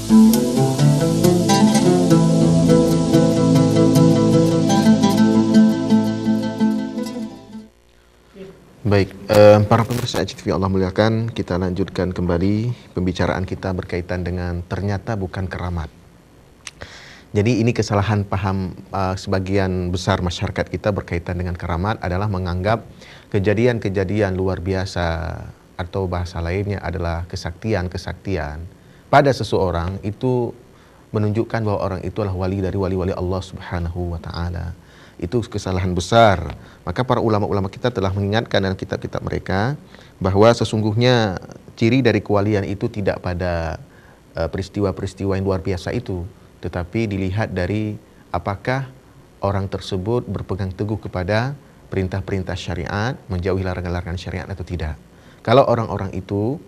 Baik, para pemirsa HTV Allah muliakan, kita lanjutkan kembali pembicaraan kita berkaitan dengan ternyata bukan keramat. Jadi ini kesalahan paham sebagian besar masyarakat kita berkaitan dengan keramat adalah menganggap kejadian-kejadian luar biasa atau bahasa lainnya adalah kesaktian-kesaktian pada seseorang itu menunjukkan bahwa orang itu adalah wali dari wali-wali Allah Subhanahu wa taala. Itu kesalahan besar. Maka para ulama-ulama kita telah mengingatkan dalam kitab-kitab mereka bahwa sesungguhnya ciri dari kewalian itu tidak pada peristiwa-peristiwa yang luar biasa itu, tetapi dilihat dari apakah orang tersebut berpegang teguh kepada perintah-perintah syariat, menjauhi larangan-larangan syariat atau tidak. Kalau orang-orang itu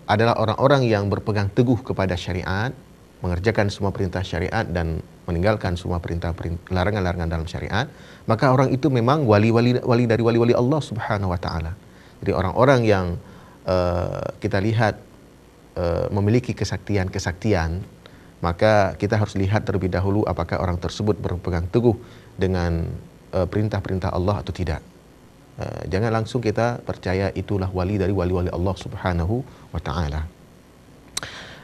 adalah orang-orang yang berpegang teguh kepada syariat, mengerjakan semua perintah syariat dan meninggalkan semua larangan-larangan dalam syariat, maka orang itu memang wali dari wali-wali Allah Subhanahu wa taala. Jadi orang-orang yang kita lihat memiliki kesaktian-kesaktian, maka kita harus lihat terlebih dahulu apakah orang tersebut berpegang teguh dengan perintah-perintah Allah atau tidak. Jangan langsung kita percaya itulah wali dari wali-wali Allah Subhanahu wa taala.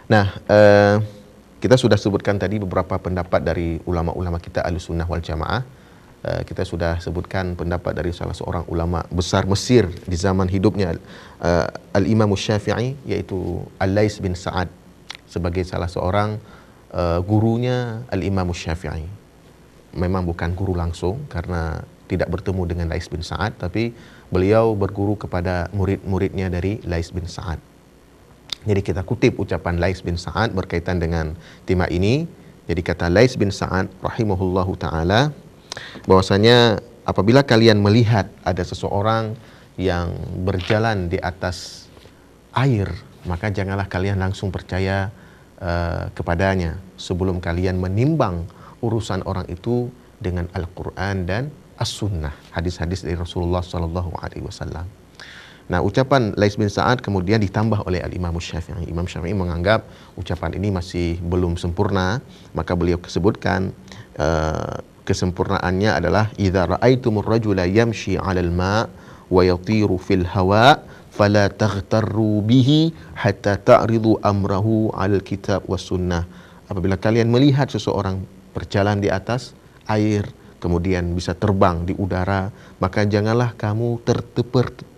Nah, kita sudah sebutkan tadi beberapa pendapat dari ulama-ulama kita Ahlussunnah wal Jamaah. Kita sudah sebutkan pendapat dari salah seorang ulama besar Mesir di zaman hidupnya Al-Imam Syafi'i, yaitu Al-Lais bin Sa'ad, sebagai salah seorang gurunya Al-Imam Syafi'i. Memang bukan guru langsung karena tidak bertemu dengan Lais bin Sa'ad, tapi beliau berguru kepada murid-muridnya dari Lais bin Sa'ad. Jadi kita kutip ucapan Lais bin Sa'ad berkaitan dengan tema ini. Jadi kata Lais bin Sa'ad rahimahullahu ta'ala, bahwasanya apabila kalian melihat ada seseorang yang berjalan di atas air, maka janganlah kalian langsung percaya kepadanya sebelum kalian menimbang urusan orang itu dengan Al-Quran dan As-Sunnah, hadis-hadis dari Rasulullah SAW. Nah, ucapan Lais bin Sa'ad kemudian ditambah oleh Al-Imam Syafi'i. Imam Syafi'i menganggap ucapan ini masih belum sempurna, maka beliau sebutkan kesempurnaannya adalah idza ra'aitumur rajula yamshi 'alal ma' wa yatiru fil hawa fala taghtarru bihi hatta ta'ridu amrahu 'alal kitab was sunnah. Apabila kalian melihat seseorang berjalan di atas air, kemudian bisa terbang di udara, maka janganlah kamu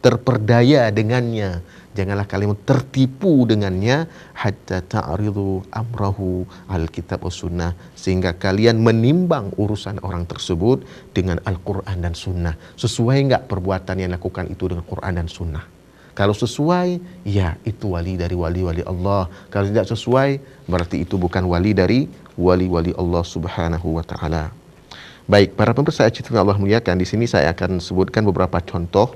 terperdaya dengannya, janganlah kalian tertipu dengannya, hatta ta'ridu amrahu al kitab was sunnah, sehingga kalian menimbang urusan orang tersebut dengan Al-Quran dan Sunnah. Sesuai enggak perbuatan yang lakukan itu dengan Quran dan Sunnah? Kalau sesuai, ya itu wali dari wali-wali Allah. Kalau tidak sesuai, berarti itu bukan wali dari wali-wali Allah Subhanahu wa ta'ala. Baik, para pemirsa HTV Allah muliakan, di sini saya akan sebutkan beberapa contoh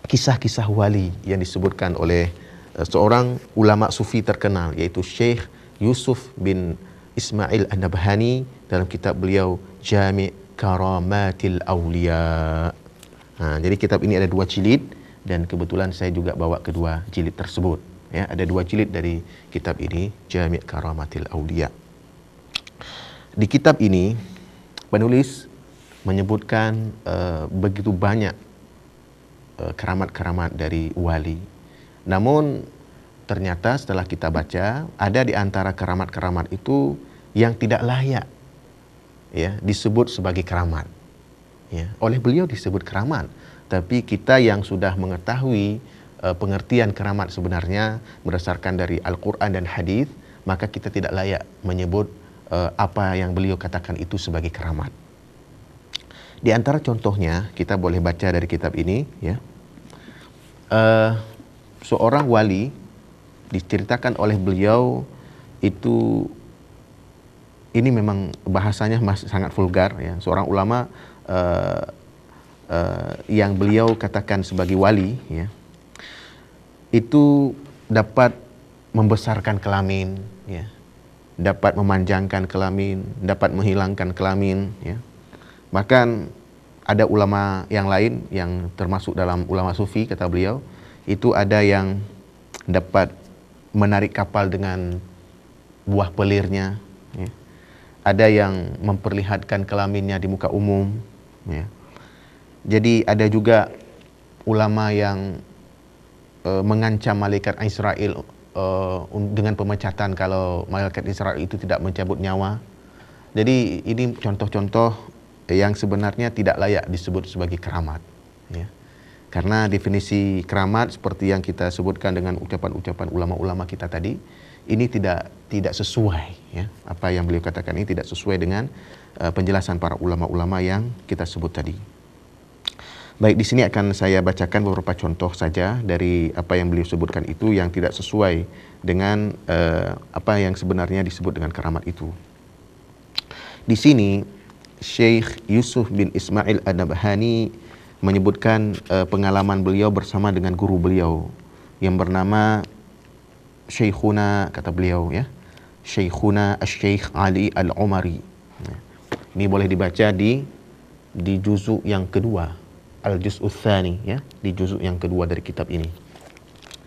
kisah-kisah wali yang disebutkan oleh seorang ulama sufi terkenal, yaitu Syekh Yusuf bin Ismail An-Nabhani dalam kitab beliau Jami' Karamatil Awliya. Jadi kitab ini ada 2 jilid dan kebetulan saya juga bawa kedua jilid tersebut. Ya, ada 2 jilid dari kitab ini, Jami' Karamatil Awliya. Di kitab ini penulis menyebutkan begitu banyak keramat-keramat dari wali. Namun ternyata setelah kita baca, ada di antara keramat-keramat itu yang tidak layak ya disebut sebagai keramat. Ya, oleh beliau disebut keramat, tapi kita yang sudah mengetahui pengertian keramat sebenarnya berdasarkan dari Al-Quran dan hadis, maka kita tidak layak menyebut apa yang beliau katakan itu sebagai keramat. Di antara contohnya kita boleh baca dari kitab ini, ya. Seorang wali diceritakan oleh beliau itu, ini memang bahasanya masih sangat vulgar, ya. Seorang ulama yang beliau katakan sebagai wali, ya, itu dapat membesarkan kelamin, ya, dapat memanjangkan kelamin, dapat menghilangkan kelamin, ya. Bahkan ada ulama yang lain yang termasuk dalam ulama sufi, kata beliau, itu ada yang dapat menarik kapal dengan buah pelirnya, ya. Ada yang memperlihatkan kelaminnya di muka umum, ya. Jadi ada juga ulama yang mengancam malaikat Israel dengan pemecatan kalau malaikat Israel itu tidak mencabut nyawa. Jadi ini contoh-contoh yang sebenarnya tidak layak disebut sebagai keramat, ya. Karena definisi keramat seperti yang kita sebutkan dengan ucapan-ucapan ulama-ulama kita tadi, ini tidak sesuai, ya. Apa yang beliau katakan ini tidak sesuai dengan penjelasan para ulama-ulama yang kita sebut tadi. Baik, di sini akan saya bacakan beberapa contoh saja dari apa yang beliau sebutkan itu yang tidak sesuai dengan apa yang sebenarnya disebut dengan keramat itu. Di sini Syekh Yusuf bin Ismail An-Nabhani menyebutkan pengalaman beliau bersama dengan guru beliau yang bernama Syekhuna, kata beliau, ya, Syekhuna Asy-Syeikh Ali Al-Umari. Ini boleh dibaca di juzuk yang kedua, Al-Juz'u Tsani, ya, di juzuk yang kedua dari kitab ini.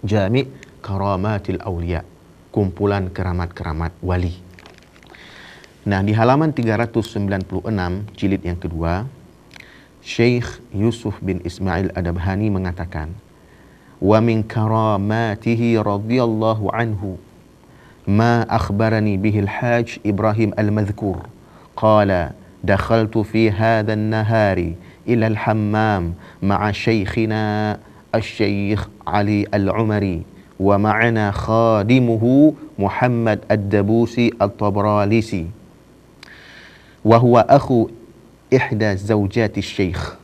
Jami' Karamatil Auliya, kumpulan keramat-keramat wali. Nah, di halaman 396 jilid yang kedua, Syekh Yusuf bin Ismail An-Nabhani mengatakan, wa min karamatihi radhiyallahu anhu ma akhbarani bihi al-Hajj Ibrahim al-Madhkur qala dakhaltu fi hadha an-nahari ila al-hammam ma'a shaykhina al-Shaykh Ali al-Umari wa ma'ana khadimuhu Muhammad ad-Dabusi at-Tabralisi wa huwa akhu ihda zaujati syekh.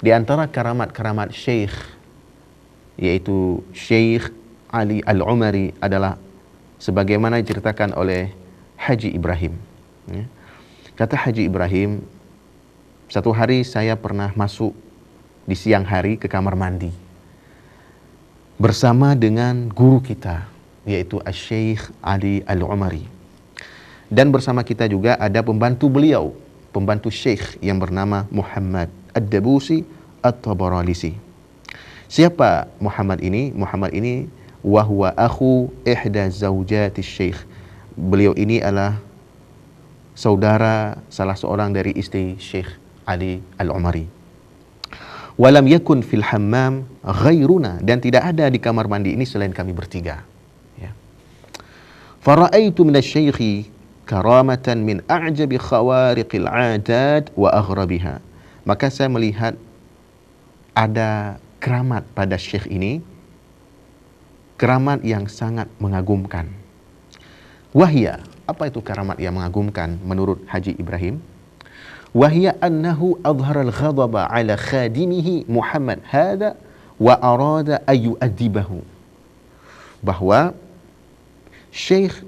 Di antara keramat-keramat syekh, yaitu Syekh Ali Al-Umari, adalah sebagaimana diceritakan oleh Haji Ibrahim, ya. Kata Haji Ibrahim, satu hari saya pernah masuk di siang hari ke kamar mandi bersama dengan guru kita, yaitu Syekh Ali Al-Umari. Dan bersama kita juga ada pembantu beliau, pembantu Syekh yang bernama Muhammad Ad-Dabusi At-Tabralisi. Siapa Muhammad ini? Muhammad ini wahwa akhu ihda zaujati Syekh. Beliau ini adalah saudara salah seorang dari istri Syekh Ali Al-Umari. Walam yakun fil hammam ghairuna, dan tidak ada di kamar mandi ini selain kami bertiga, ya. Fara'aitu minasy-syaikhi karamatan min a'jabi khawariqil 'adat wa aghrabiha. Maka saya melihat ada keramat pada syekh ini, keramat yang sangat mengagumkan. Wahya, apa itu keramat yang mengagumkan menurut Haji Ibrahim? Wahya annahu adhara al-ghadaba 'ala khadimihi Muhammad hadha wa arada ayyu'adibahu. Bahwa syekh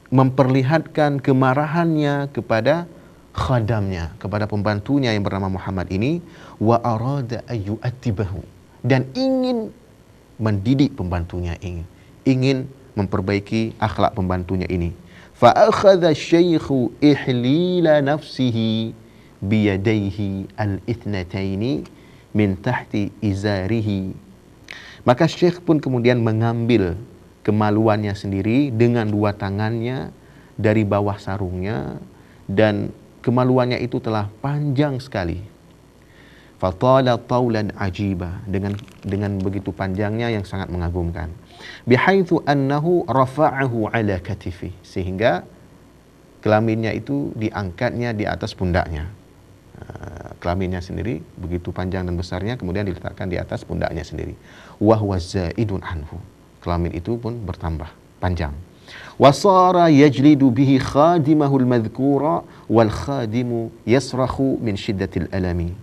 memperlihatkan kemarahannya kepada khadamnya, kepada pembantunya yang bernama Muhammad ini, wa arada ayyu'atibahu, dan ingin mendidik pembantunya, ingin memperbaiki akhlak pembantunya ini. Fa akhadha syaikhu ihlila nafsihi biyadaihi al-ithnataini min tahti izarihi. Maka syekh pun kemudian mengambil kemaluannya sendiri dengan dua tangannya dari bawah sarungnya, dan kemaluannya itu telah panjang sekali. Fatala taulan ajiba, dengan begitu panjangnya yang sangat mengagumkan. Bihaitsu annahu rafa'ahu ala katifi, sehingga kelaminnya itu diangkatnya di atas pundaknya. Kelaminnya sendiri begitu panjang dan besarnya, kemudian diletakkan di atas pundaknya sendiri. Wa huwa zaidun anhu, kelamin itu pun bertambah panjang. Wasara yajlidu bihi khadimahul madhkura wal khadimu yasrakhu min syiddatil alami.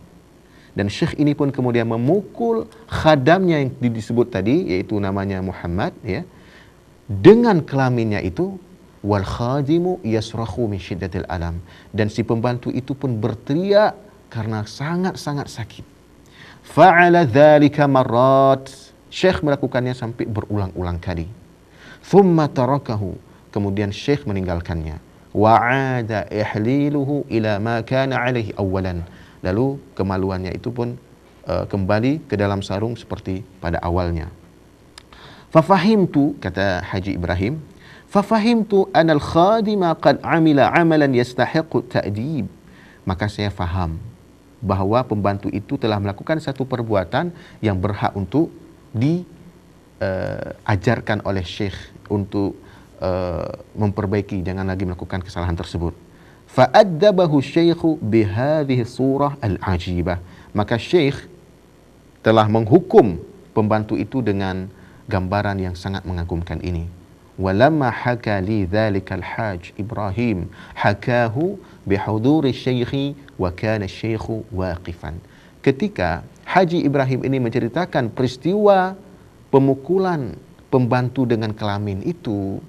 Dan syekh ini pun kemudian memukul khadamnya yang disebut tadi, yaitu namanya Muhammad, ya, dengan kelaminnya itu. Wal khadimu yasrakhu min syiddatil alam, dan si pembantu itu pun berteriak karena sangat-sangat sakit. Fa'ala dzalika marrat, syekh melakukannya sampai berulang-ulang kali. Thumma tarakahu, kemudian syekh meninggalkannya. Wa'ada ihliluhu ila ma kana alaihi awalan, lalu kemaluannya itu pun kembali ke dalam sarung seperti pada awalnya. Fafahimtu, kata Haji Ibrahim, fafahimtu anal khadima qad amila amalan yastahiqu ta'dib. Maka saya faham bahawa pembantu itu telah melakukan satu perbuatan yang berhak untuk diajarkan oleh syekh untuk memperbaiki, jangan lagi melakukan kesalahan tersebut. Fa'addabahu syaikhu bihadhihi surah al-ajibah. Maka syekh telah menghukum pembantu itu dengan gambaran yang sangat mengagumkan ini. Walamma haka li dhalika al-haj Ibrahim hakahu bihuduri syaikhi wa kana syaikhu waqifan. Ketika Haji Ibrahim ini menceritakan peristiwa pemukulan pembantu dengan kelamin itu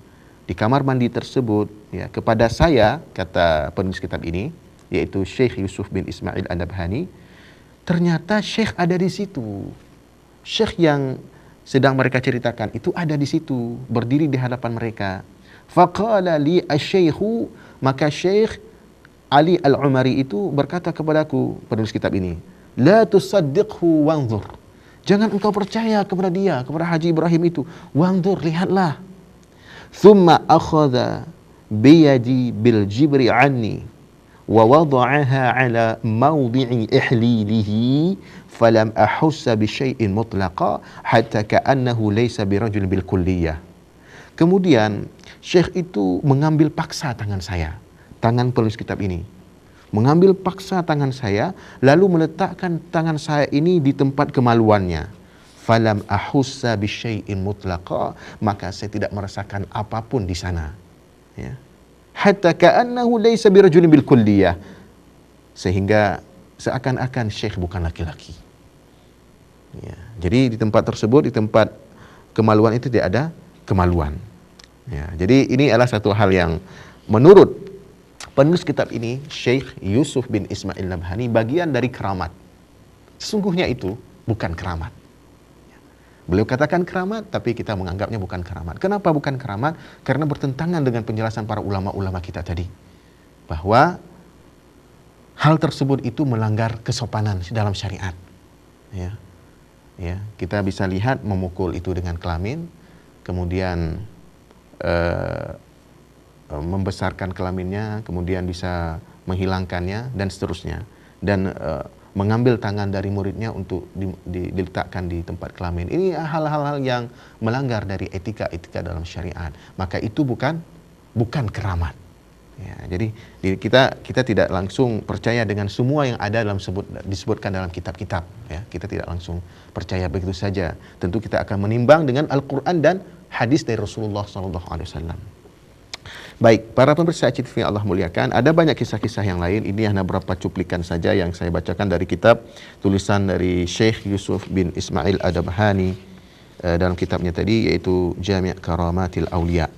di kamar mandi tersebut, ya, kepada saya, kata penulis kitab ini, yaitu Syekh Yusuf bin Ismail An-Nabhani, ternyata Syekh ada di situ. Syekh yang sedang mereka ceritakan itu ada di situ, berdiri di hadapan mereka. Faqala li asy-syaikhu, maka Syekh Ali Al-Umari itu berkata kepadaku, penulis kitab ini, la tusaddiqhu wanzur. Jangan engkau percaya kepada dia, kepada Haji Ibrahim itu. Wanzur, lihatlah. Thumma akhadha biyadi bil jibri anni wa wada'aha ala mawdi'i ihlilihi falam ahussa bi syai'in mutlaqa hatta ka'annahu laysa birajul bil kulliyah. Kemudian Syekh itu mengambil paksa tangan saya, tangan penulis kitab ini, mengambil paksa tangan saya, lalu meletakkan tangan saya ini di tempat kemaluannya. Falam ahussa bi syai'in mutlaqa, maka saya tidak merasakan apapun di sana, ya. Hatta ka'annahu laysa birajulin bil kulliyah, sehingga seakan-akan Syekh bukan laki-laki, ya. Jadi di tempat tersebut, di tempat kemaluan itu tidak ada kemaluan, ya. Jadi ini adalah satu hal yang menurut penulis kitab ini, Syekh Yusuf bin Ismail Nabhani, bagian dari keramat. Sesungguhnya itu bukan keramat. Beliau katakan keramat, tapi kita menganggapnya bukan keramat. Kenapa bukan keramat? Karena bertentangan dengan penjelasan para ulama-ulama kita tadi, bahwa hal tersebut itu melanggar kesopanan dalam syariat, ya. Ya, kita bisa lihat memukul itu dengan kelamin, kemudian membesarkan kelaminnya, kemudian bisa menghilangkannya dan seterusnya, dan mengambil tangan dari muridnya untuk diletakkan di tempat kelamin. Ini hal-hal yang melanggar dari etika-etika dalam syariat. Maka itu bukan keramat. Ya, jadi kita tidak langsung percaya dengan semua yang ada dalam disebutkan dalam kitab-kitab. Ya, kita tidak langsung percaya begitu saja. Tentu kita akan menimbang dengan Al-Quran dan hadis dari Rasulullah SAW. Baik, para pemirsa ACTV yang Allah muliakan, ada banyak kisah-kisah yang lain. Ini hanya beberapa cuplikan saja yang saya bacakan dari kitab tulisan dari Syekh Yusuf bin Ismail An-Nabhani dalam kitabnya tadi, yaitu Jami' Karamatil Awliya.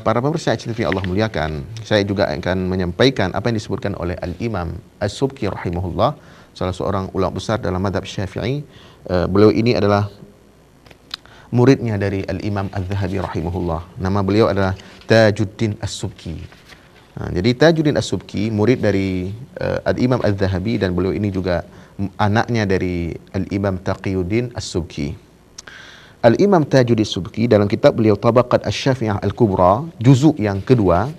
Para pemirsa ACTV yang Allah muliakan, saya juga akan menyampaikan apa yang disebutkan oleh Al-Imam As-Subki rahimahullah, salah seorang ulama besar dalam mazhab Syafi'i. Beliau ini adalah muridnya dari Al-Imam Al-Zahabi rahimahullah. Nama beliau adalah Tajuddin As-Subki. Jadi Tajuddin As-Subki murid dari Al-Imam Al-Zahabi, dan beliau ini juga anaknya dari Al-Imam Taqiyuddin As-Subki. Al-Imam Tajuddin As-Subki dalam kitab beliau Tabaqat Asy-Syafi'iyah Al-Kubra, juzuk yang kedua,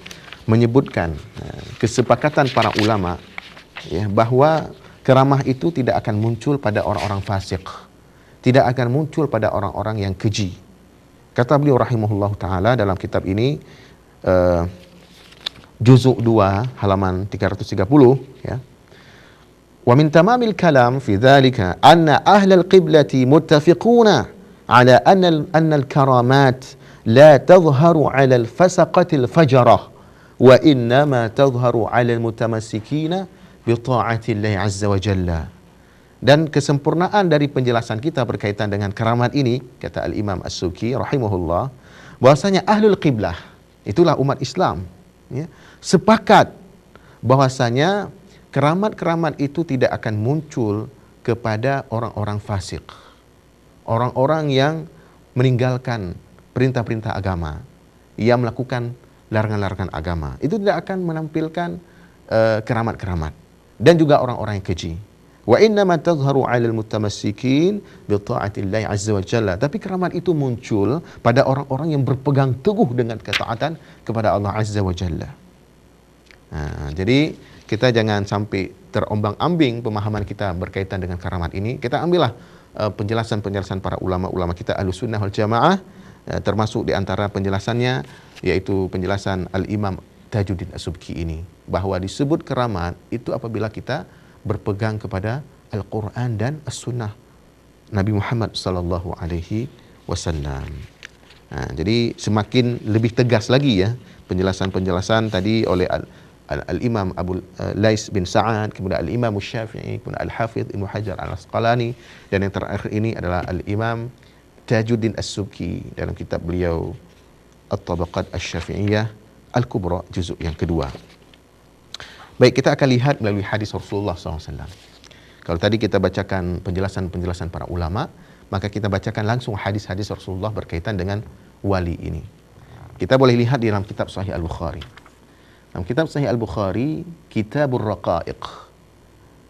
menyebutkan kesepakatan para ulama, ya, bahwa keramah itu tidak akan muncul pada orang-orang fasik, tidak akan muncul pada orang-orang yang keji. Kata beliau rahimahullah ta'ala dalam kitab ini, juzuk 2 halaman 330, ya. Wa min tamamil kalam fi dhalika anna ahlal qiblati muttafiquna ala anna al-karamat la tadhharu ala al-fasaqati al-fajarah wa innama tadhharu ala al-mutamassikina bi ta'ati Allah azza wa jalla. Dan kesempurnaan dari penjelasan kita berkaitan dengan keramat ini, kata Al-Imam As-Subki rahimahullah, bahwasanya ahlul qiblah, itulah umat Islam, ya, sepakat bahwasanya keramat-keramat itu tidak akan muncul kepada orang-orang fasik, orang-orang yang meninggalkan perintah-perintah agama, yang melakukan larangan-larangan agama. Itu tidak akan menampilkan keramat-keramat, dan juga orang-orang yang keji. Wa innama tazharu 'alal mutamassikin bi ta'atillahi 'azza wa jalla. Tapi keramat itu muncul pada orang-orang yang berpegang teguh dengan ketaatan kepada Allah 'azza wa jalla. Jadi kita jangan sampai terombang-ambing pemahaman kita berkaitan dengan keramat ini. Kita ambillah penjelasan-penjelasan para ulama-ulama kita Ahlussunnah wal Jamaah, termasuk di antara penjelasannya yaitu penjelasan Al-Imam Tajuddin As-Subki ini, bahawa disebut keramat itu apabila kita berpegang kepada Al-Quran dan As-Sunnah Nabi Muhammad sallallahu alaihi wasallam. Jadi semakin lebih tegas lagi ya penjelasan-penjelasan tadi oleh Al-Imam Abu Lais bin Sa'ad, kemudian Al-Imam Syafi'i, kemudian Al-Hafidh Ibnu Hajar Al-Asqalani, dan yang terakhir ini adalah Al-Imam Tajuddin As-Subki dalam kitab beliau At-Tabaqat Asy-Syafi'iyah Al-Kubra juzuk yang kedua. Baik, kita akan lihat melalui hadis Rasulullah SAW. Kalau tadi kita bacakan penjelasan-penjelasan para ulama, maka kita bacakan langsung hadis-hadis Rasulullah berkaitan dengan wali ini. Kita boleh lihat di dalam kitab Sahih Al-Bukhari. Dalam kitab Sahih Al-Bukhari, Kitabur Raqaiq,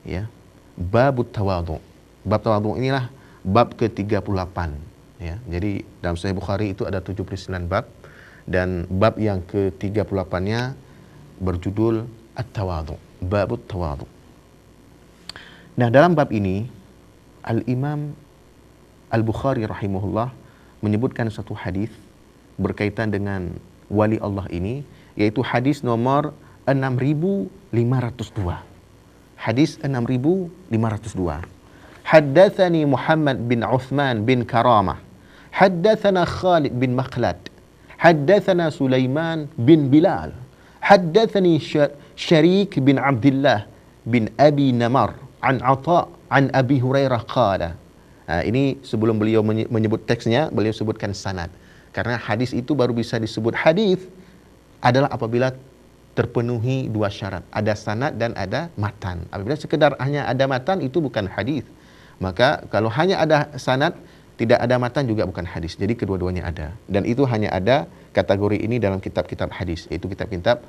ya, Babut Tawadhu. Bab tawadhu inilah bab ke-38, ya. Jadi dalam Sahih Bukhari itu ada 79 bab, dan bab yang ke-38-nya berjudul At-Tawadhu, Babut Tawadhu. Nah, dalam bab ini Al-Imam Al-Bukhari rahimahullah menyebutkan satu hadis berkaitan dengan wali Allah ini, yaitu hadis nomor 6502. Hadis 6502. Haddatsani Muhammad bin Uthman bin Karamah. Haddatsana Khalid bin Makhlad. Haddatsana Sulaiman bin Bilal. Haddatsani Syarik bin Abdullah bin Abi Namar an Atha an Abi Hurairah qala. Ini sebelum beliau menyebut teksnya, beliau sebutkan sanad. Karena hadis itu baru bisa disebut hadis adalah apabila terpenuhi dua syarat. Ada sanad dan ada matan. Apabila sekedar hanya ada matan, itu bukan hadis. Maka kalau hanya ada sanad, tidak ada matan juga bukan hadis. Jadi kedua-duanya ada. Dan itu hanya ada kategori ini dalam kitab-kitab hadis, yaitu kitab-kitab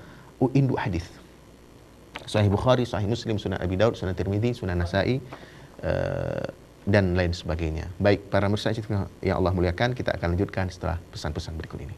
induk hadis. Sahih Bukhari, Sahih Muslim, Sunan Abi Daud, Sunan Tirmidzi, Sunan Nasa'i, dan lain sebagainya. Baik, para pemirsa yang Allah muliakan, kita akan lanjutkan setelah pesan-pesan berikut ini.